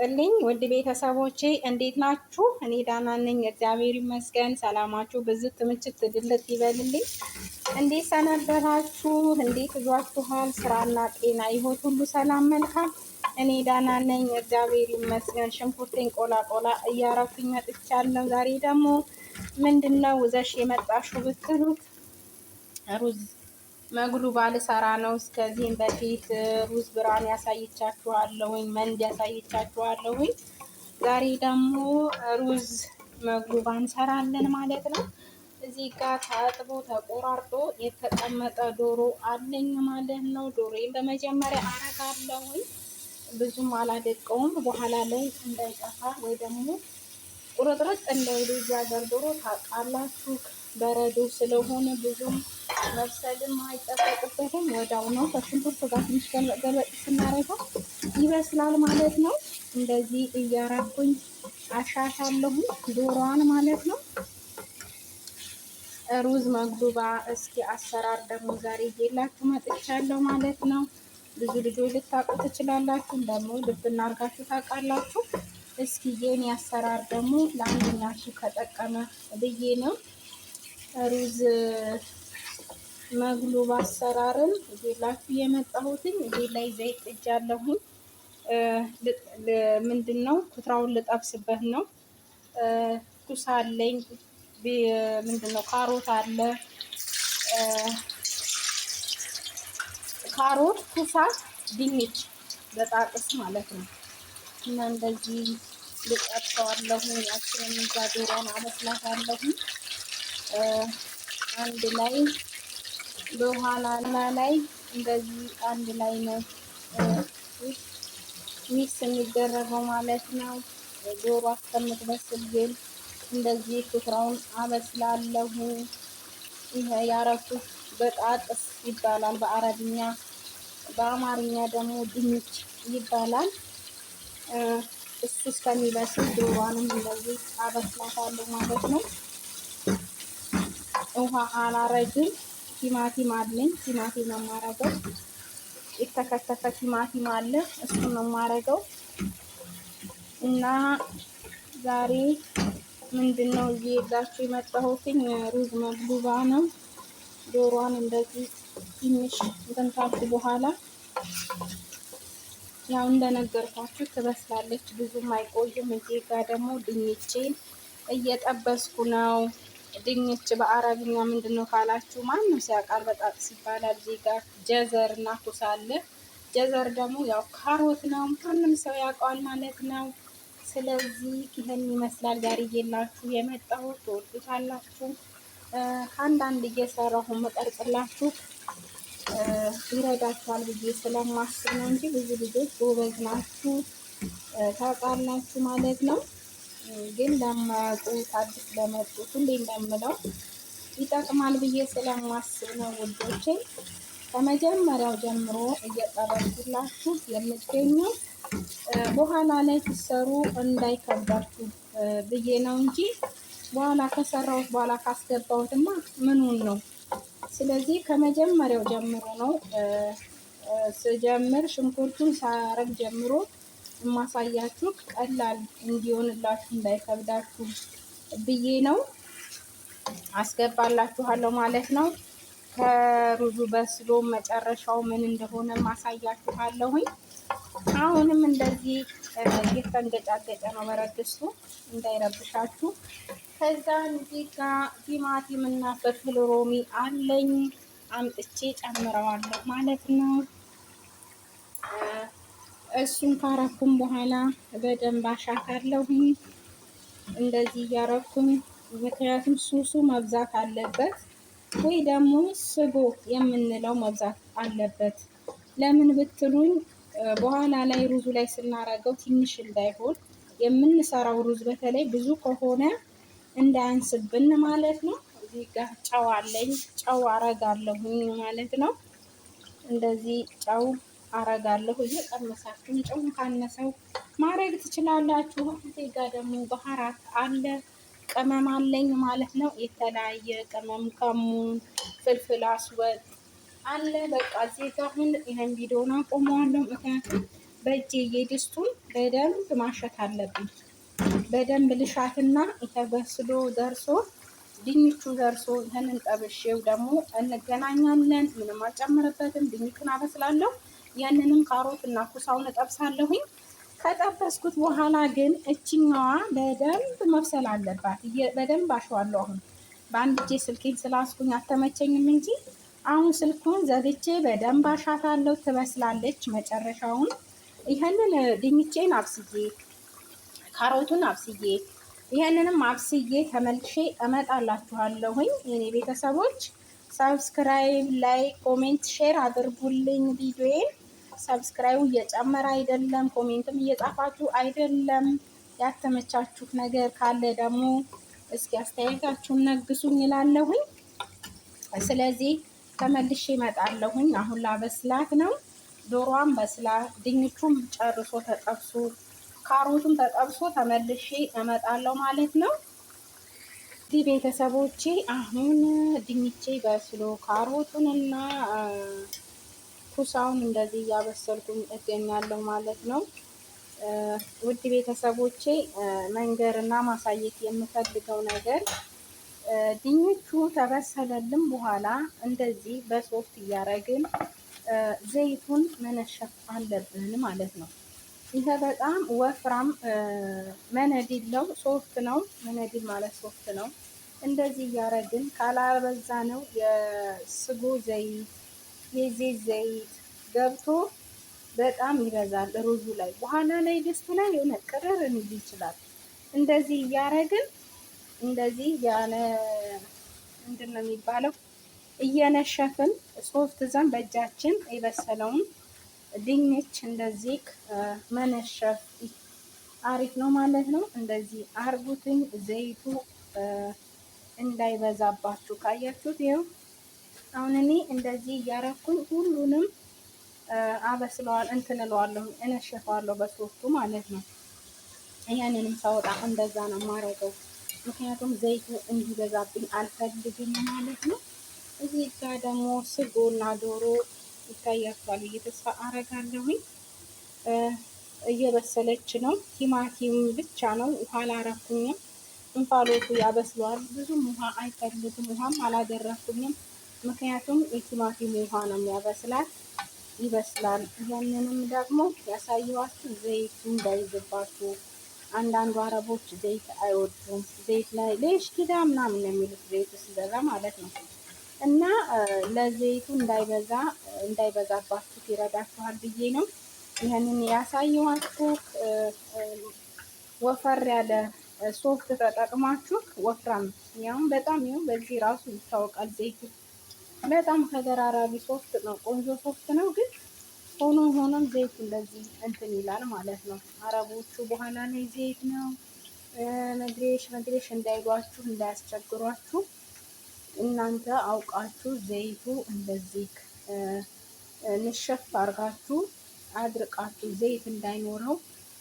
ይስጥልኝ ውድ ቤተሰቦቼ እንዴት ናችሁ? እኔ ደህና ነኝ፣ እግዚአብሔር ይመስገን። ሰላማችሁ ብዝት ትምችት ድልት ይበልልኝ። እንዴት ሰነበታችሁ? እንዴት ይዟችኋል? ስራና ጤና ህይወት ሁሉ ሰላም መልካም? እኔ ደህና ነኝ፣ እግዚአብሔር ይመስገን። ሽንኩርቴን ቆላ ቆላ እያረኩኝ መጥቻለሁ። ዛሬ ደግሞ ምንድነው ይዘሽ የመጣሽው ብትሉት ሩዝ መግሉባ ልሰራ ነው። እስከዚህም በፊት ሩዝ ብራን ያሳይቻችኋለሁኝ፣ መንድ ያሳይቻችኋለሁኝ። ዛሬ ደግሞ ሩዝ መግሉባ እንሰራለን ማለት ነው። እዚህ ጋር ታጥቦ ተቆራርጦ የተቀመጠ ዶሮ አለኝ ማለት ነው። ዶሮዬን በመጀመሪያ አረጋለሁኝ፣ ብዙም አላደቀውም። በኋላ ላይ እንዳይጠፋ ወይ ደግሞ ቁርጥርጥ እንዳይሉ ሀገር ዶሮ ታውቃላችሁ፣ በረዶ ስለሆነ ብዙም መብሰልም አይጠበቅበትም። ወዳው ነው ከሽንኩርት ጋር ትንሽ ገለጥ ስናረገው ይበስላል ማለት ነው። እንደዚህ እያረኩኝ አሻሻለሁ ዶሮዋን ማለት ነው። ሩዝ መግሉባ እስኪ አሰራር ደግሞ ዛሬ ይዤላችሁ መጥቻለሁ ማለት ነው። ብዙ ልጆች ልታውቁ ትችላላችሁ፣ ደግሞ ልብ እናርጋችሁ ታውቃላችሁ። እስኪ የኔ አሰራር ደግሞ ለአንደኛችሁ ከጠቀመ ብዬ ነው። ሩዝ መግሉባ አሰራርን ይዤላችሁ የመጣሁትኝ። እዚህ ላይ ዘይት ጥጃለሁኝ። ምንድነው ኩትራውን ልጠብስበት ነው። ኩሳ አለኝ፣ ምንድነው ካሮት አለ፣ ካሮት፣ ኩሳ፣ ድንች በጣጥስ ማለት ነው። እና እንደዚህ ልጠብሰዋለሁ። ያችንን እዛ ዶሮን አበስላታለሁ አንድ ላይ በኋላ ላይ እንደዚህ አንድ ላይ ነው ሚክስ የሚደረገው ማለት ነው። ዶሮ እስከምትበስል ግን እንደዚህ ኩትራውን አበስላለሁ። ይሄ ያረኩት በጣጥስ ይባላል በአረብኛ፣ በአማርኛ ደግሞ ድንች ይባላል። እሱ እስከሚበስል ዶሮዋንም እንደዚህ አበስላታለሁ ማለት ነው። ውሃ አላረግም። ቲማቲም አለኝ፣ ቲማቲም ነው የማረገው። የተከተፈ ቲማቲም አለ፣ እሱን ነው የማረገው። እና ዛሬ ምንድነው ይዤላችሁ የመጣሁትኝ ሩዝ መግሉባ ነው። ዶሮዋን እንደዚህ ትንሽ እንትን ካልኩ በኋላ ያው እንደነገርኳችሁ ትበስላለች፣ ብዙም አይቆይም። እዚህ ጋር ደግሞ ድንቼን እየጠበስኩ ነው። ድንች በአረብኛ ምንድነው ካላችሁ ማንም ሲያውቃል በጣጥስ ይባላል። እዚህ ጋር ጀዘር እና ኩሳ አለ። ጀዘር ደግሞ ያው ካሮት ነው፣ ማንም ሰው ያውቀዋል ማለት ነው። ስለዚህ ይሄን ይመስላል ዛሬ ይዤላችሁ የመጣሁት። ትወዱታላችሁ። አንዳንድ እየሰራሁ መቀርጽላችሁ ይረዳችኋል ብዬ ስለማስብ ነው እንጂ ብዙ ልጆች ጎበዝ ናችሁ ታውቃላችሁ ማለት ነው። ግን ለማያውቁት አዲስ ለመጡት ሁሌ እንደምለው ይጠቅማል ብዬ ስለማስብ ነው ውዶቼ። ከመጀመሪያው ጀምሮ እየቀረጽኩላችሁ የምትገኘው በኋላ ላይ ሲሰሩ እንዳይከብዳችሁ ብዬ ነው እንጂ በኋላ ከሰራሁት በኋላ ካስገባሁትማ ምኑን ነው። ስለዚህ ከመጀመሪያው ጀምሮ ነው ስጀምር ሽንኩርቱን ሳረግ ጀምሮ የማሳያችሁ ቀላል እንዲሆንላችሁ እንዳይከብዳችሁ ብዬ ነው። አስገባላችኋለሁ ማለት ነው። ከሩዙ በስሎ መጨረሻው ምን እንደሆነ ማሳያችኋለሁኝ። አሁንም እንደዚህ እየተንገጫገጨ ነው በረድስቱ እንዳይረብሻችሁ። ከዛ እዚህ ጋር ቲማቲም እና ፍልፍል ሮሚ አለኝ፣ አምጥቼ ጨምረዋለሁ ማለት ነው። እሱን ካረኩም በኋላ በደንብ አሻካለሁኝ እንደዚህ እያረኩኝ። ምክንያቱም ሱሱ መብዛት አለበት ወይ ደግሞ ስጎ የምንለው መብዛት አለበት። ለምን ብትሉኝ በኋላ ላይ ሩዙ ላይ ስናረገው ትንሽ እንዳይሆን የምንሰራው ሩዝ በተለይ ብዙ ከሆነ እንዳያንስብን ማለት ነው። እዚህ ጋር ጨው አለኝ፣ ጨው አረጋለሁኝ ማለት ነው። እንደዚህ ጨው አረጋለሁ። እየቀመሳችሁ ጨው ካነሰው ማድረግ ትችላላችሁ። እዚህ ጋር ደግሞ ባህራት አለ፣ ቅመም አለኝ ማለት ነው። የተለያየ ቅመም ከሙን፣ ፍልፍል አስወጥ አለ። በቃ እዚህ ጋር አሁን ይሄን ቪዲዮን አቆመዋለሁ፣ ምክንያቱም በእጄ የድስቱን በደንብ ማሸት አለብኝ። በደንብ ልሻትና ተበስሎ ደርሶ ድንቹ ደርሶ ይህንን ጠብሼው ደግሞ እንገናኛለን። ምንም አልጨምርበትም። ድንቹን አበስላለሁ። ያንንም ካሮት እና ኩሳውን እጠብሳለሁኝ። ከጠበስኩት በኋላ ግን እችኛዋ በደንብ መብሰል አለባት። በደንብ አሸዋለሁ። አሁን በአንድ እጄ ስልኬን ስላስኩኝ አልተመቸኝም እንጂ አሁን ስልኩን ዘግቼ በደንብ አሻታለሁ። ትበስላለች። መጨረሻውን ይህንን ድንቼን አብስዬ ካሮቱን አብስዬ ይህንንም አብስዬ ተመልሼ እመጣላችኋለሁኝ። የኔ ቤተሰቦች ሰብስክራይብ፣ ላይክ፣ ኮሜንት፣ ሼር አድርጉልኝ ቪዲዮዬን። ሰብስክራይቡ እየጨመረ አይደለም፣ ኮሜንትም እየጻፋችሁ አይደለም። ያተመቻችሁ ነገር ካለ ደግሞ እስኪ አስተያየታችሁን ነግሱኝ ይላለሁኝ። ስለዚህ ተመልሼ እመጣለሁኝ። አሁን ላበስላት ነው። ዶሮዋን በስላ ድንቹም ጨርሶ ተጠብሶ ካሮቱም ተጠብሶ ተመልሼ እመጣለሁ ማለት ነው። እዚህ ቤተሰቦቼ አሁን ድንቼ በስሎ ካሮቱንና ኩሳውን እንደዚህ እያበሰልኩኝ እገኛለሁ ማለት ነው። ውድ ቤተሰቦቼ መንገርና ማሳየት የምፈልገው ነገር ድንቹ ተበሰለልን በኋላ እንደዚህ በሶፍት እያረግን ዘይቱን መነሸፍ አለብን ማለት ነው። ይሄ በጣም ወፍራም መነዲል ነው። ሶፍት ነው። መነዲል ማለት ሶፍት ነው። እንደዚህ እያረግን ካላበዛ ነው የስጎ ዘይት የዜት ዘይት ገብቶ በጣም ይበዛል ሩዙ ላይ። በኋላ ላይ ድስቱ ላይ የሆነ ቅርር እንዲል ይችላል። እንደዚህ እያረግን እንደዚህ ያለ ምንድን ነው የሚባለው እየነሸፍን ሶፍት ዘን በእጃችን የበሰለውን ድንች እንደዚህ መነሸፍ አሪፍ ነው ማለት ነው። እንደዚህ አርጉትኝ። ዘይቱ እንዳይበዛባችሁ ካያችሁት ይኸው አሁን እኔ እንደዚህ እያረኩኝ ሁሉንም አበስለዋል እንትንለዋለሁ እነሸፈዋለሁ በሶፍቱ ማለት ነው። ያንንም ሳወጣ እንደዛ ነው የማረገው፣ ምክንያቱም ዘይቱ እንዲበዛብኝ አልፈልግም ማለት ነው። እዚህ ጋር ደግሞ ስጎና ዶሮ ይታያችኋል ብዬ ተስፋ አረጋለሁኝ። እየበሰለች ነው። ቲማቲም ብቻ ነው፣ ውሃ አላረኩኝም። እንፋሎቱ ያበስለዋል። ብዙም ውሃ አይፈልግም። ውሃም አላደረኩኝም፣ ምክንያቱም የቲማቲም ውሃ ነው የሚያበስላት። ይበስላል። ያንንም ደግሞ ያሳየኋችሁ ዘይቱ እንዳይዝባችሁ። አንዳንዱ አረቦች ዘይት አይወዱም። ዘይት ላይ ሌሽ ኪዳ ምናምን ነው የሚሉት ዘይቱ ሲበዛ ማለት ነው። እና ለዘይቱ እንዳይበዛባችሁ ይረዳችኋል ብዬ ነው ይህንን ያሳየኋችሁ። ወፈር ያለ ሶፍት ተጠቅማችሁ ወፍራም ያውም በጣም ይኸው በዚህ ራሱ ይታወቃል። ዘይቱ በጣም ተደራራቢ ሶፍት ነው። ቆንጆ ሶፍት ነው። ግን ሆኖም ዘይቱ እንደዚህ እንትን ይላል ማለት ነው። አረቦቹ በኋላ ላይ ዘይት ነው መድሬሽ እንዳይሏችሁ እንዳያስቸግሯችሁ እናንተ አውቃችሁ ዘይቱ እንደዚህ ንሸፍ አርጋችሁ አድርቃችሁ ዘይት እንዳይኖረው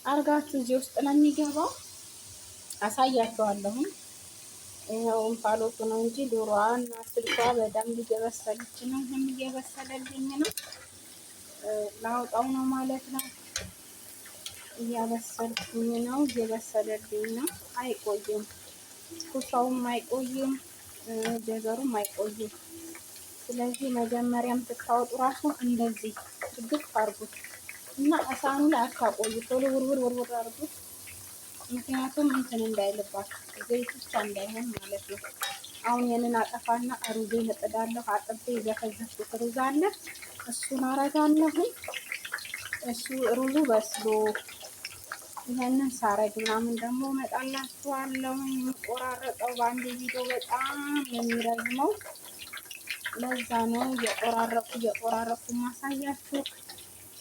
አርጋችሁ እዚህ ውስጥ ነው የሚገባው። አሳያችኋለሁም። ይኸው እንፋሎቱ ነው እንጂ ዶሮዋ እና ስልሷ በደንብ እየበሰለች ነው። ይህም እየበሰለልኝ ነው። ላውጣው ነው ማለት ነው። እያበሰልኩኝ ነው። እየበሰለልኝ ነው። አይቆይም። ኩሳውም አይቆይም። ጀዘሩም አይቆይም። ስለዚህ መጀመሪያም ስታወጡ ራሱ እንደዚህ ድግፍ አርጉት እና እሳኑ ላይ አታቆዩ። ቶሎ ውርውር አርጉት። ምክንያቱም እንትን እንዳይልባችሁ ዘይት ብቻ እንዳይሆን ማለት ነው። አሁን ያንን አጠፋና ሩዜን እጥዳለሁ። አጥቤ የዘፈዘፍኩት ሩዝ አለ፣ እሱን አረጋለሁ። እሱ ሩዙ በስሎ ይሄንን ሳረግ ምናምን ደግሞ እመጣላችኋለሁ። የሚቆራረጠው በአንድ ቪዲዮ በጣም የሚረዝመው ለዛ ነው እየቆራረኩ ማሳያችሁ።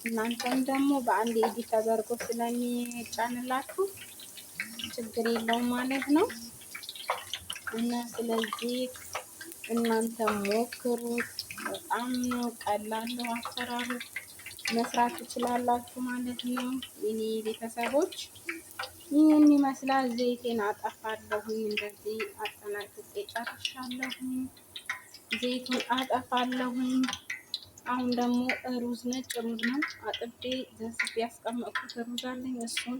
እናንተም ደግሞ በአንድ ኤዲት ተደርጎ ስለሚጫንላችሁ ችግር የለውም ማለት ነው። እና ስለዚህ እናንተ ሞክሩት። በጣም ነው ቀላል ነው አሰራሩ። መስራት ትችላላችሁ ማለት ነው። የኔ ቤተሰቦች ይህን ይመስላል። ዘይቴን አጠፋለሁኝ። እንደዚህ አጠናቅቄ ጨርሻለሁኝ። ዘይቱን አጠፋለሁኝ። አሁን ደግሞ ሩዝ ነጭ ሩዝ ነው አጥቤ ዘስቤ ያስቀመጥኩት ሩዝ አለኝ። እሱን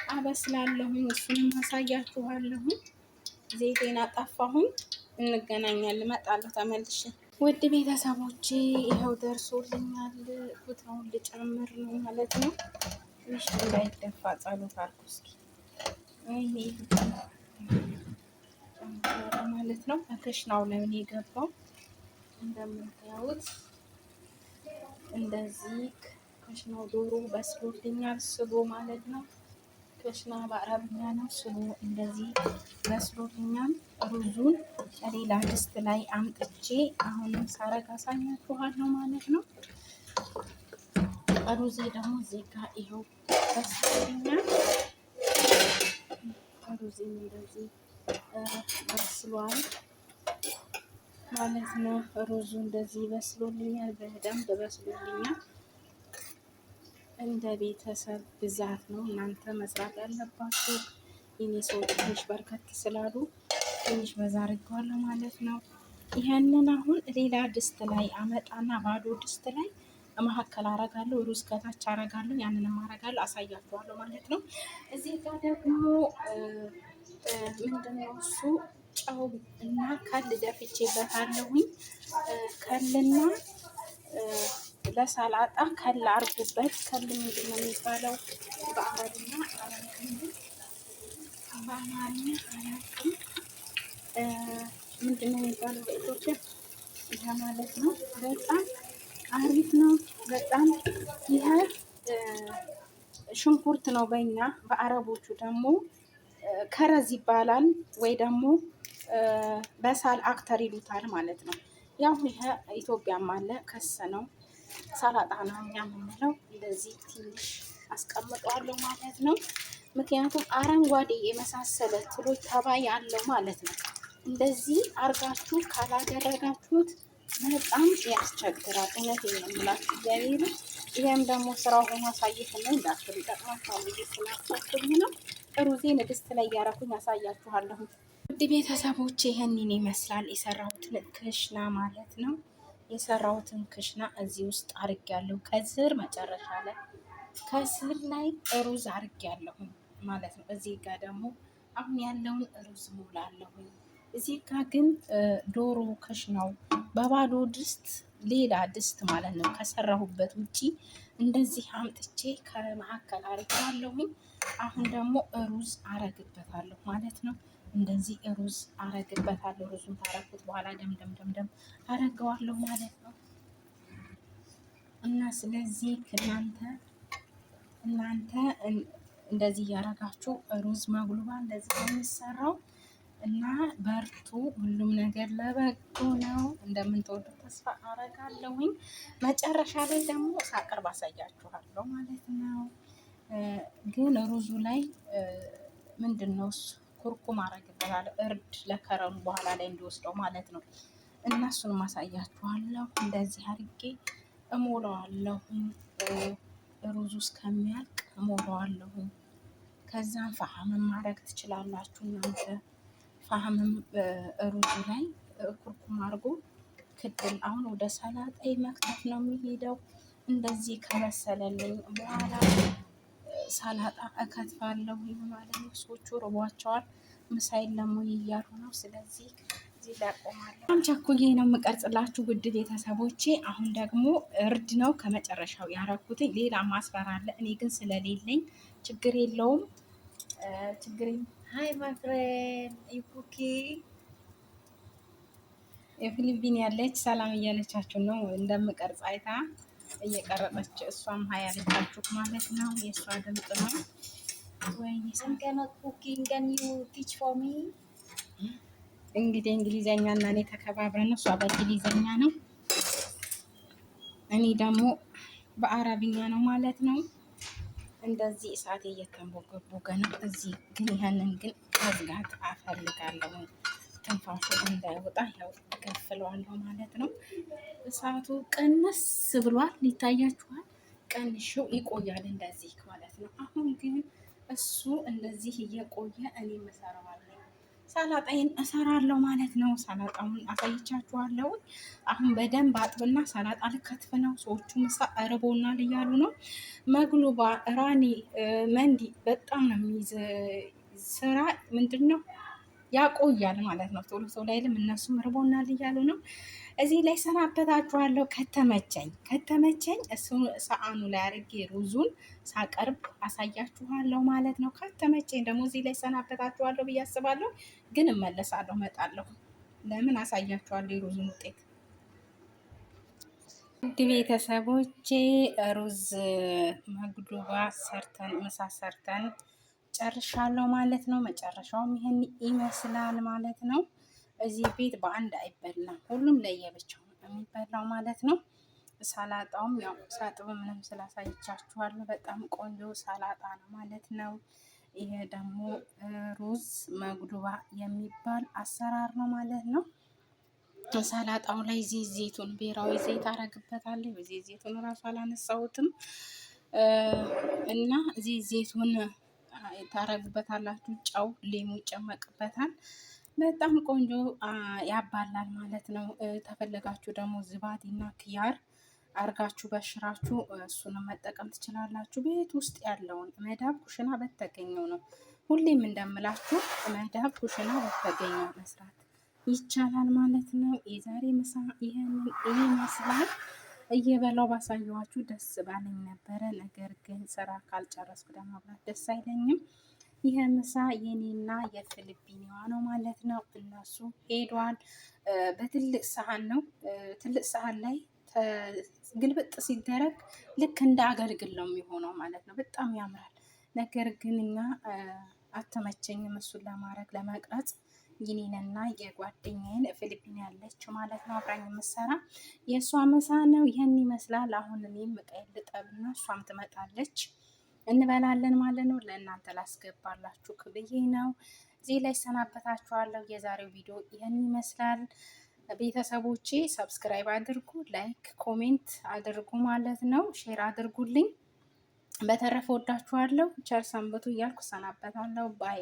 አበስላለሁኝ። እሱንም አሳያችኋለሁኝ። ዘይቴን አጠፋሁኝ። እንገናኛለን። እመጣለሁ ተመልሼ። ውድ ቤተሰቦቼ ይኸው ደርሶልኛል። ቡታውን ልጨምር ነው ማለት ነው። ትንሽ እንዳይደፋ ጸሎት አልኩ። እስኪ ማለት ነው። ከክሽናው ለምን የገባው እንደምታዩት እንደዚህ ክሽናው ዶሮ በስሎልኛል። ስሎ ማለት ነው። ክሽና በአረብኛ ነው። ስሎ እንደዚህ በስሎልኛል። ሩዙን ሌላ ድስት ላይ አምጥቼ አሁንም ሳረግ አሳያችኋለሁ ማለት ነው። ሩዜ ደግሞ እዚህ ጋር ይኸው በስሎልኛል። ሩዜ እንደዚህ በስሏል ማለት ነው። ሩዙ እንደዚህ በስሎልኛል። በደንብ በስሎልኛል። እንደ ቤተሰብ ብዛት ነው እናንተ መስራት ያለባችሁ። የኔ ሰዎች ትንሽ በርከት ስላሉ ትንሽ በዛ አድርገዋለሁ ማለት ነው። ይሄንን አሁን ሌላ ድስት ላይ አመጣና ባዶ ድስት ላይ መካከል አረጋለሁ። ሩዝ ከታች አረጋለሁ። ያንንም አረጋለሁ፣ አሳያችኋለሁ ማለት ነው። እዚህ ጋር ደግሞ ምንድነው እሱ ጨው እና ከል ደፍቼበታለሁኝ። ከልና ለሰላጣ ከል አርጉበት። ከል ምንድን ነው የሚባለው በአማርኛ አላውቅም። ምንድን ነው የሚባለው በኢትዮጵያ? ይሄ ማለት ነው። በጣም አሪፍ ነው። በጣም ይሄ ሽንኩርት ነው በእኛ፣ በአረቦቹ ደግሞ ከረዝ ይባላል ወይ ደግሞ በሳል አክተር ይሉታል ማለት ነው። ያው ይሄ ኢትዮጵያም አለ ከስ ነው። ሰላጣ ነው እኛ የምንለው። እንደዚህ ትንሽ አስቀምጠዋለሁ ማለት ነው። ምክንያቱም አረንጓዴ የመሳሰለ ትሎች ተባይ አለው ማለት ነው። እንደዚህ አርጋችሁ ካላደረጋችሁት በጣም ያስቸግራል። እውነቴን ነው የምላችሁ እግዚአብሔር። ይሄም ደግሞ ስራው ሆኖ አሳይት ነው እንዳትሉ ይጠቅማችኋል ብዬ ስላሰብኩኝ ነው። ሩዜን ድስት ላይ እያረኩኝ አሳያችኋለሁ። ውድ ቤተሰቦች ይህንን ይመስላል የሰራሁትን ክሽና ማለት ነው። የሰራሁትን ክሽና እዚህ ውስጥ አርጌያለሁ። ከስር መጨረሻ ላይ ከስር ላይ ሩዝ አርጌያለሁ ማለት ነው። እዚህ ጋር ደግሞ አሁን ያለውን ሩዝ ሞላለሁ። እዚህ ጋር ግን ዶሮ ክሽናው በባዶ ድስት ሌላ ድስት ማለት ነው ከሰራሁበት ውጪ እንደዚህ አምጥቼ ከመካከል አርጌያለሁኝ። አሁን ደግሞ ሩዝ አረግበታለሁ ማለት ነው። እንደዚህ ሩዝ አረግበታለሁ። ሩዙን ታረኩት በኋላ ደም አረገዋለሁ ማለት ነው። እና ስለዚህ እናንተ እንደዚህ እያረጋችሁ ሩዝ መጉሉባ እንደዚህ የሚሰራው እና በርቱ። ሁሉም ነገር ለበጎ ነው። እንደምትወዱት ተስፋ አረጋለሁኝ። መጨረሻ ላይ ደግሞ ሳቀርብ አሳያችኋለሁ ማለት ነው። ግን ሩዙ ላይ ምንድን ነው እሱ ኩርኩም አረግበታለሁ። እርድ ለከረሙ በኋላ ላይ እንዲወስደው ማለት ነው። እና እሱን ማሳያችኋለሁ። እንደዚህ አድርጌ እሞላዋለሁ። ሩዙ እስከሚያልቅ እሞላዋለሁ። ከዛም ፋህምም ማድረግ ትችላላችሁ እናንተ። ፋህምም ሩዙ ላይ ኩርኩም አድርጎ ክድል። አሁን ወደ ሰላጣ መክተፍ ነው የሚሄደው። እንደዚህ ከበሰለልኝ በኋላ ሰላጣ እከትፋለሁ ማለት ነው። ሰዎቹ ርቧቸዋል። ምሳይን ለሞ እያሉ ነው። ስለዚህ እዚህ ላይ አቆማለሁ። በጣም ቸኩዬ ነው የምቀርጽላችሁ ውድ ቤተሰቦቼ። አሁን ደግሞ እርድ ነው ከመጨረሻው ያረኩት። ሌላ ማስፈራ አለ። እኔ ግን ስለሌለኝ ችግር የለውም። ሀይ ማይ ፍሬንድ ኢኩኪ የፊሊፒን ያለች ሰላም እያለቻችሁ ነው። እንደምቀርጽ አይታ እየቀረጸች እሷም ሀይ ያለቻችሁ ማለት ነው። የእሷ ድምፅ ነው ወይ? እንግዲህ እንግሊዘኛ እና እኔ ተከባብረን እሷ በእንግሊዘኛ ነው፣ እኔ ደግሞ በአረብኛ ነው ማለት ነው። እንደዚህ እሳቴ እየተንቦገቦገ ነው። እዚህ ግን ይህንን ግን መዝጋት አፈልጋለሁ። ትንፋሹ እንዳይወጣ ያው እከፍለዋለሁ ማለት ነው። እሳቱ ቀነስ ብሏል፣ ይታያችኋል። ቀንሽው ይቆያል እንደዚህ ማለት ነው። አሁን ግን እሱ እንደዚህ እየቆየ እኔ እሰራዋለሁ። ሰላጣዬን እሰራለሁ ማለት ነው። ሰላጣውን አሳይቻችኋለሁ። አሁን በደንብ አጥብና ሰላጣ ልከትፍ ነው። ሰዎቹ ምሳ እርቦናል እያሉ ነው። መግሉባ ራኒ መንዲ በጣም ነው የሚይዝ ስራ ምንድን ነው ያቆያል ማለት ነው። ቶሎ ቶሎ አይልም። እነሱም እርቦናል እያሉ ነው። እዚህ ላይ ሰናበታችኋለሁ። ከተመቸኝ እሱ ሰአኑ ላይ አድርጌ ሩዙን ሳቀርብ አሳያችኋለሁ ማለት ነው። ከተመቸኝ ደግሞ እዚህ ላይ ሰናበታችኋለሁ ብዬ አስባለሁ። ግን እመለሳለሁ፣ እመጣለሁ። ለምን አሳያችኋለሁ የሩዙን ውጤት። ውድ ቤተሰቦቼ ሩዝ መግዱባ ሰርተን ምሳ ሰርተን ጨርሻለሁ ማለት ነው። መጨረሻውም ይሄን ይመስላል ማለት ነው። እዚህ ቤት በአንድ አይበላም፣ ሁሉም ለየብቻው የሚበላው ማለት ነው። ሰላጣውም ያው ሳጥብ ምንም ስላሳይቻችኋለሁ። በጣም ቆንጆ ሰላጣ ነው ማለት ነው። ይሄ ደግሞ ሩዝ መግዱባ የሚባል አሰራር ነው ማለት ነው። ሰላጣው ላይ ዘይቱን ብሔራዊ ዘይት አረግበታለሁ። ዘይቱን እራሱ አላነሳሁትም እና ዘይቱን ታረግበታላችሁ። ጨው ሊሙ ይጨመቅበታል። በጣም ቆንጆ ያባላል ማለት ነው። ተፈለጋችሁ ደግሞ ዝባዲና ክያር አርጋችሁ በሽራችሁ እሱንም መጠቀም ትችላላችሁ። ቤት ውስጥ ያለውን መዳብ ኩሽና በተገኘው ነው። ሁሌም እንደምላችሁ መዳብ ኩሽና በተገኘው መስራት ይቻላል ማለት ነው። የዛሬ ምሳ ይሄንን ይመስላል። እየበላው ባሳየኋችሁ ደስ ባለኝ ነበረ። ነገር ግን ስራ ካልጨረስኩ ደግሞ መብላት ደስ አይለኝም። ይሄ ምሳ የኔና የፊሊፒኒዋ ነው ማለት ነው። እነሱ ሄዷል። በትልቅ ሰሃን ነው። ትልቅ ሰሃን ላይ ግልብጥ ሲደረግ ልክ እንደ አገልግል ነው የሚሆነው ማለት ነው። በጣም ያምራል። ነገር ግን እኛ አልተመቸኝም እሱን ለማድረግ ለመቅረጽ። የኔንና የጓደኛዬን ፊሊፒን ያለችው ማለት ነው አብራኝ የምትሰራ የእሷ ምሳ ነው። ይህን ይመስላል። አሁን እኔም ቀይ ልጠብና እሷም ትመጣለች እንበላለን ማለት ነው። ለእናንተ ላስገባላችሁ ክብዬ ነው። እዚህ ላይ ሰናበታችኋለሁ። የዛሬው ቪዲዮ ይህን ይመስላል። ቤተሰቦቼ ሰብስክራይብ አድርጉ፣ ላይክ ኮሜንት አድርጉ ማለት ነው። ሼር አድርጉልኝ። በተረፈ ወዳችኋለሁ። ቸር ሰንብቱ እያልኩ ሰናበታለሁ። ባይ